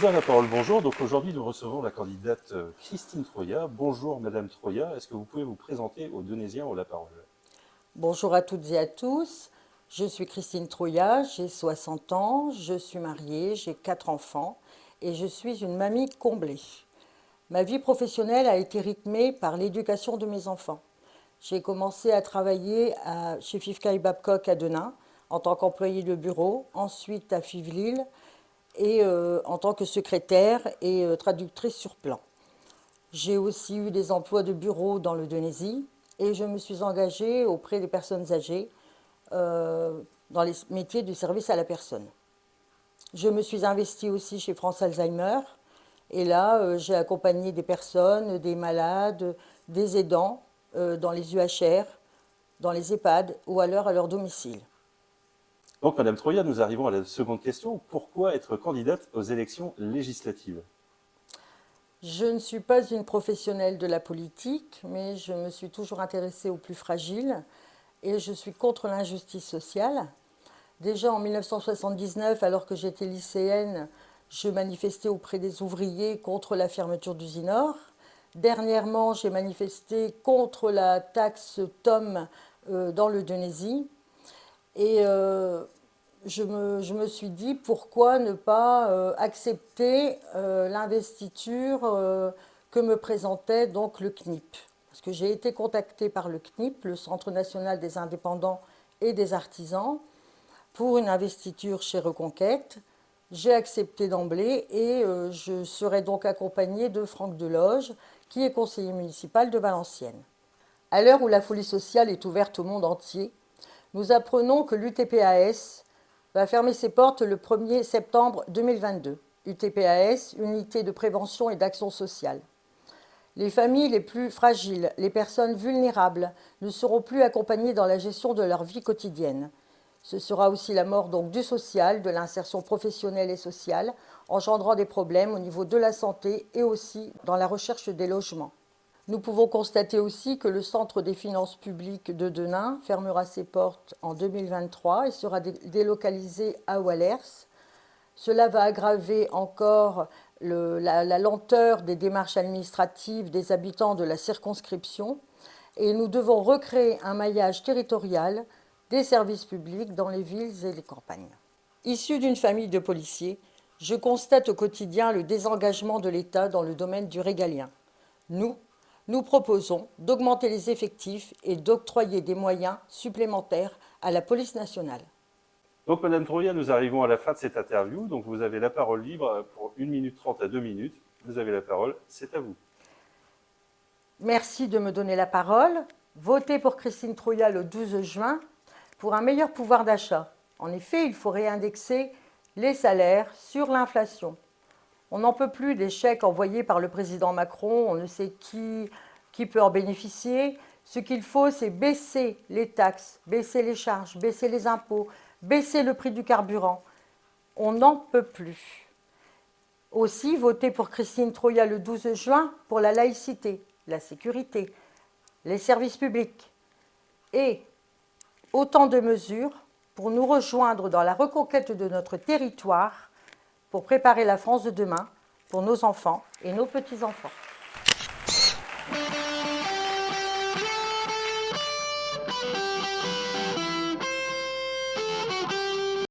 Déjà la parole, bonjour. Donc aujourd'hui, nous recevons la candidate Christine Troya. Bonjour Madame Troya, est-ce que vous pouvez vous présenter aux Donésiens ont la parole? Bonjour à toutes et à tous, je suis Christine Troya, j'ai 60 ans, je suis mariée, j'ai 4 enfants et je suis une mamie comblée. Ma vie professionnelle a été rythmée par l'éducation de mes enfants. J'ai commencé à travailler chez Fifka et Babcock à Denain en tant qu'employée de bureau, ensuite à Fivelil et en tant que secrétaire et traductrice sur plan. J'ai aussi eu des emplois de bureau dans le Denaisie et je me suis engagée auprès des personnes âgées dans les métiers du service à la personne. Je me suis investie aussi chez France Alzheimer et là, j'ai accompagné des personnes, des malades, des aidants dans les UHR, dans les EHPAD ou alors à leur domicile. Donc Madame Troya, nous arrivons à la seconde question. Pourquoi être candidate aux élections législatives? Je ne suis pas une professionnelle de la politique, mais je me suis toujours intéressée aux plus fragiles et je suis contre l'injustice sociale. Déjà en 1979, alors que j'étais lycéenne, je manifestais auprès des ouvriers contre la fermeture d'Usinor. Dernièrement, j'ai manifesté contre la taxe TOM dans le Denaisie. Et je me suis dit pourquoi ne pas accepter l'investiture que me présentait donc le CNIP. Parce que j'ai été contactée par le CNIP, le Centre national des indépendants et des artisans, pour une investiture chez Reconquête. J'ai accepté d'emblée et je serai donc accompagnée de Franck Deloge, qui est conseiller municipal de Valenciennes. À l'heure où la folie sociale est ouverte au monde entier, nous apprenons que l'UTPAS va fermer ses portes le 1er septembre 2022. UTPAS, Unité de prévention et d'action sociale. Les familles les plus fragiles, les personnes vulnérables, ne seront plus accompagnées dans la gestion de leur vie quotidienne. Ce sera aussi la mort donc du social, de l'insertion professionnelle et sociale, engendrant des problèmes au niveau de la santé et aussi dans la recherche des logements. Nous pouvons constater aussi que le Centre des finances publiques de Denain fermera ses portes en 2023 et sera délocalisé à Wallers. Cela va aggraver encore la lenteur des démarches administratives des habitants de la circonscription et nous devons recréer un maillage territorial des services publics dans les villes et les campagnes. Issue d'une famille de policiers, je constate au quotidien le désengagement de l'État dans le domaine du régalien. Nous proposons d'augmenter les effectifs et d'octroyer des moyens supplémentaires à la police nationale. Donc Madame Troya, nous arrivons à la fin de cette interview. Donc vous avez la parole libre pour 1 minute 30 à 2 minutes. Vous avez la parole, c'est à vous. Merci de me donner la parole. Votez pour Christine Troya le 12 juin pour un meilleur pouvoir d'achat. En effet, il faut réindexer les salaires sur l'inflation. On n'en peut plus des chèques envoyés par le président Macron, on ne sait qui peut en bénéficier. Ce qu'il faut, c'est baisser les taxes, baisser les charges, baisser les impôts, baisser le prix du carburant. On n'en peut plus. Aussi, votez pour Christine Troya le 12 juin pour la laïcité, la sécurité, les services publics et autant de mesures pour nous rejoindre dans la reconquête de notre territoire pour préparer la France de demain pour nos enfants et nos petits-enfants.